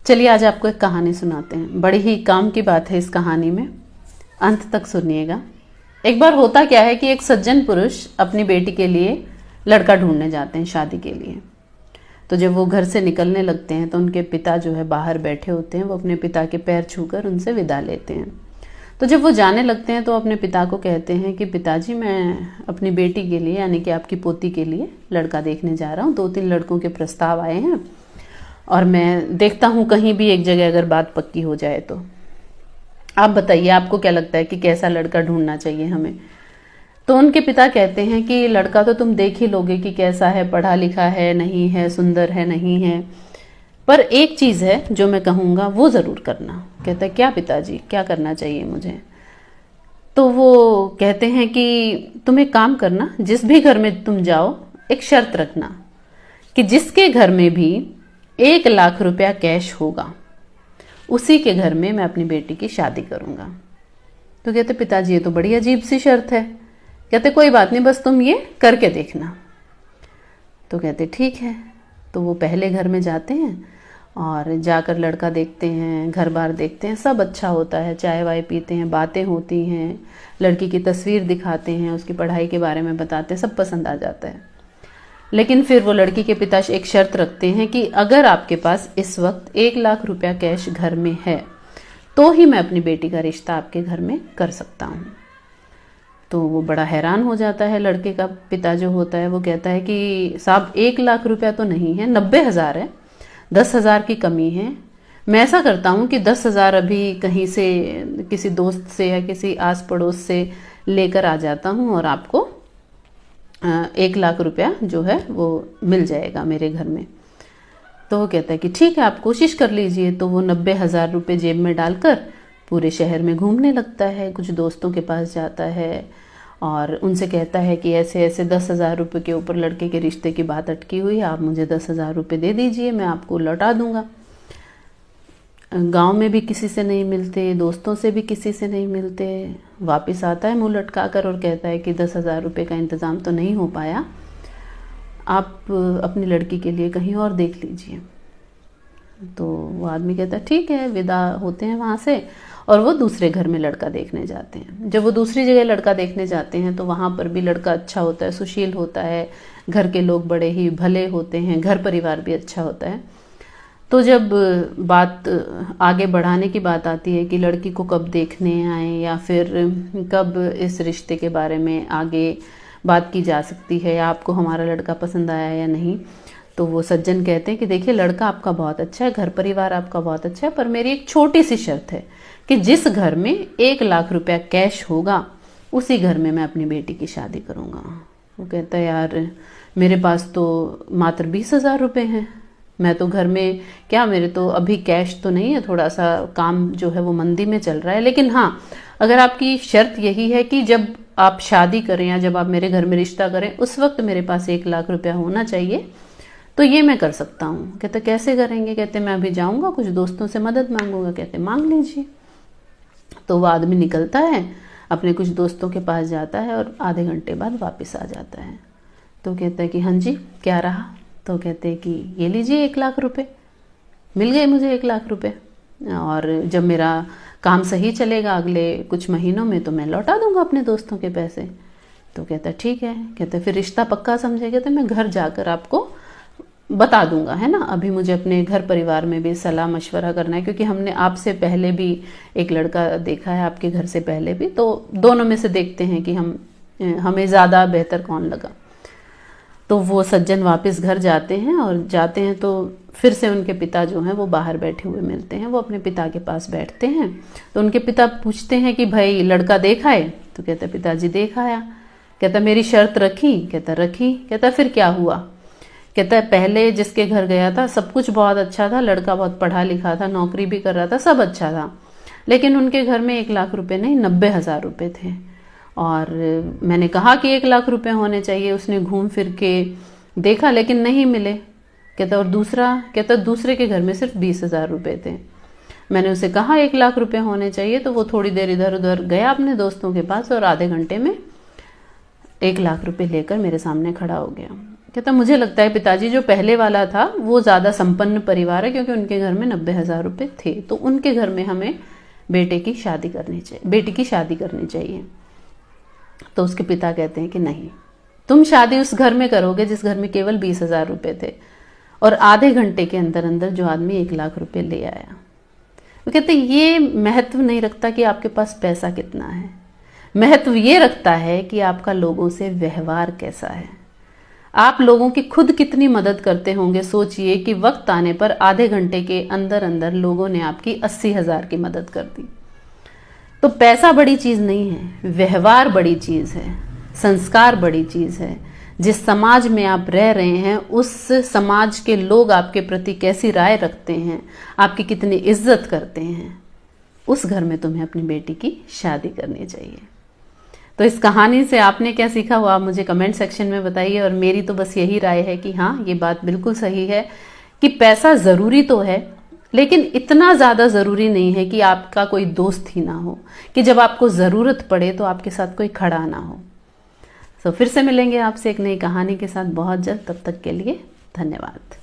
चलिए आज आपको एक कहानी सुनाते हैं। बड़ी ही काम की बात है इस कहानी में, अंत तक सुनिएगा। एक बार होता क्या है कि एक सज्जन पुरुष अपनी बेटी के लिए लड़का ढूंढने जाते हैं शादी के लिए। तो जब वो घर से निकलने लगते हैं तो उनके पिता जो है बाहर बैठे होते हैं, वो अपने पिता के पैर छूकर उनसे विदा लेते हैं। तो जब वो जाने लगते हैं तो अपने पिता को कहते हैं कि पिताजी, मैं अपनी बेटी के लिए यानी कि आपकी पोती के लिए लड़का देखने जा रहा हूँ। 2-3 लड़कों के प्रस्ताव आए हैं और मैं देखता हूँ कहीं भी एक जगह अगर बात पक्की हो जाए तो। आप बताइए, आपको क्या लगता है कि कैसा लड़का ढूंढना चाहिए हमें? तो उनके पिता कहते हैं कि लड़का तो तुम देख ही लोगे कि कैसा है, पढ़ा लिखा है नहीं है, सुंदर है नहीं है, पर एक चीज़ है जो मैं कहूँगा वो ज़रूर करना। कहता है क्या पिताजी, क्या करना चाहिए मुझे? तो वो कहते हैं कि तुम एक काम करना, जिस भी घर में तुम जाओ एक शर्त रखना कि जिसके घर में भी 1 लाख रुपया कैश होगा उसी के घर में मैं अपनी बेटी की शादी करूँगा। तो कहते पिताजी ये तो बड़ी अजीब सी शर्त है। कहते कोई बात नहीं, बस तुम ये करके देखना। तो कहते ठीक है। तो वो पहले घर में जाते हैं और जाकर लड़का देखते हैं, घर बार देखते हैं, सब अच्छा होता है, चाय वाय पीते हैं, बातें होती हैं, लड़की की तस्वीर दिखाते हैं, उसकी पढ़ाई के बारे में बताते हैं, सब पसंद आ जाता है। लेकिन फिर वो लड़की के पिता एक शर्त रखते हैं कि अगर आपके पास इस वक्त 1 लाख रुपया कैश घर में है तो ही मैं अपनी बेटी का रिश्ता आपके घर में कर सकता हूँ। तो वो बड़ा हैरान हो जाता है, लड़के का पिता जो होता है वो कहता है कि साहब 1 लाख रुपया तो नहीं है, 90,000 है, 10,000 की कमी है। मैं ऐसा करता हूँ कि 10,000 अभी कहीं से किसी दोस्त से या किसी आस पड़ोस से लेकर आ जाता हूँ और आपको 1 लाख रुपया जो है वो मिल जाएगा मेरे घर में। तो वो कहता है कि ठीक है, आप कोशिश कर लीजिए। तो वो 90,000 रुपये जेब में डालकर पूरे शहर में घूमने लगता है, कुछ दोस्तों के पास जाता है और उनसे कहता है कि ऐसे ऐसे 10,000 रुपये के ऊपर लड़के के रिश्ते की बात अटकी हुई है, आप मुझे 10,000 रुपये दे दीजिए, मैं आपको लौटा दूंगा। गांव में भी किसी से नहीं मिलते, दोस्तों से भी किसी से नहीं मिलते। वापस आता है मुंह लटका कर और कहता है कि 10,000 रुपये का इंतज़ाम तो नहीं हो पाया, आप अपनी लड़की के लिए कहीं और देख लीजिए। तो वो आदमी कहता है ठीक है, विदा होते हैं वहाँ से और वो दूसरे घर में लड़का देखने जाते हैं। जब वो दूसरी जगह लड़का देखने जाते हैं तो वहाँ पर भी लड़का अच्छा होता है, सुशील होता है, घर के लोग बड़े ही भले होते हैं, घर परिवार भी अच्छा होता है। तो जब बात आगे बढ़ाने की बात आती है कि लड़की को कब देखने आए या फिर कब इस रिश्ते के बारे में आगे बात की जा सकती है या आपको हमारा लड़का पसंद आया या नहीं, तो वो सज्जन कहते हैं कि देखिए लड़का आपका बहुत अच्छा है, घर परिवार आपका बहुत अच्छा है, पर मेरी एक छोटी सी शर्त है कि जिस घर में 1 लाख रुपया कैश होगा उसी घर में मैं अपनी बेटी की शादी करूँगा। वो कहता है यार मेरे पास तो मात्र 20,000 रुपये हैं, मैं तो घर में क्या, मेरे तो अभी कैश तो नहीं है, थोड़ा सा काम जो है वो मंदी में चल रहा है। लेकिन हाँ, अगर आपकी शर्त यही है कि जब आप शादी करें या जब आप मेरे घर में रिश्ता करें उस वक्त मेरे पास 1 लाख रुपया होना चाहिए, तो ये मैं कर सकता हूँ। कहते कैसे करेंगे? कहते मैं अभी जाऊँगा, कुछ दोस्तों से मदद मांगूंगा। कहते मांग लीजिए। तो वो आदमी निकलता है, अपने कुछ दोस्तों के पास जाता है और आधे घंटे बाद वापस आ जाता है। तो कहता है कि हाँ जी क्या रहा? तो कहते हैं कि ये लीजिए 1 लाख रुपये, मिल गए मुझे 1 लाख रुपये, और जब मेरा काम सही चलेगा अगले कुछ महीनों में तो मैं लौटा दूंगा अपने दोस्तों के पैसे। तो कहता ठीक है। कहते फिर रिश्ता पक्का समझे? कहते मैं घर जाकर आपको बता दूंगा, है ना, अभी मुझे अपने घर परिवार में भी सलाह मशवरा करना है, क्योंकि हमने आपसे पहले भी एक लड़का देखा है, आपके घर से पहले भी, तो दोनों में से देखते हैं कि हमें ज़्यादा बेहतर कौन लगा। तो वो सज्जन वापस घर जाते हैं और जाते हैं तो फिर से उनके पिता जो हैं वो बाहर बैठे हुए मिलते हैं। वो अपने पिता के पास बैठते हैं तो उनके पिता पूछते हैं कि भाई लड़का देखा है? तो कहता पिताजी देखा आया। कहता मेरी शर्त रखी? कहता रखी। कहता फिर क्या हुआ? कहता पहले जिसके घर गया था सब कुछ बहुत अच्छा था, लड़का बहुत पढ़ा लिखा था, नौकरी भी कर रहा था, सब अच्छा था, लेकिन उनके घर में 1 लाख रुपए नहीं 90,000 रुपये थे और मैंने कहा कि 1 लाख रुपए होने चाहिए, उसने घूम फिर के देखा लेकिन नहीं मिले। कहता और दूसरा? कहता दूसरे के घर में सिर्फ 20,000 रुपये थे, मैंने उसे कहा 1 लाख रुपए होने चाहिए, तो वो थोड़ी देर इधर उधर गया अपने दोस्तों के पास और आधे घंटे में 1 लाख रुपए लेकर मेरे सामने खड़ा हो गया। कहता मुझे लगता है पिताजी जो पहले वाला था वो ज़्यादा संपन्न परिवार है, क्योंकि उनके घर में 90,000 रुपये थे, तो उनके घर में हमें बेटी की शादी करनी चाहिए। तो उसके पिता कहते हैं कि नहीं, तुम शादी उस घर में करोगे जिस घर में केवल 20,000 रुपये थे, और आधे घंटे के अंदर अंदर जो आदमी 1 लाख रुपये ले आया। वो कहते ये महत्व नहीं रखता कि आपके पास पैसा कितना है, महत्व ये रखता है कि आपका लोगों से व्यवहार कैसा है, आप लोगों की खुद कितनी मदद करते होंगे। सोचिए कि वक्त आने पर आधे घंटे के अंदर अंदर लोगों ने आपकी 80,000 की मदद कर दी। तो पैसा बड़ी चीज़ नहीं है, व्यवहार बड़ी चीज़ है, संस्कार बड़ी चीज़ है। जिस समाज में आप रह रहे हैं उस समाज के लोग आपके प्रति कैसी राय रखते हैं, आपकी कितनी इज्जत करते हैं, उस घर में तुम्हें अपनी बेटी की शादी करनी चाहिए। तो इस कहानी से आपने क्या सीखा वो आप मुझे कमेंट सेक्शन में बताइए। और मेरी तो बस यही राय है कि हाँ, ये बात बिल्कुल सही है कि पैसा ज़रूरी तो है, लेकिन इतना ज़्यादा ज़रूरी नहीं है कि आपका कोई दोस्त ही ना हो, कि जब आपको ज़रूरत पड़े तो आपके साथ कोई खड़ा ना हो। तो फिर से मिलेंगे आपसे एक नई कहानी के साथ बहुत जल्द। तब तक के लिए धन्यवाद।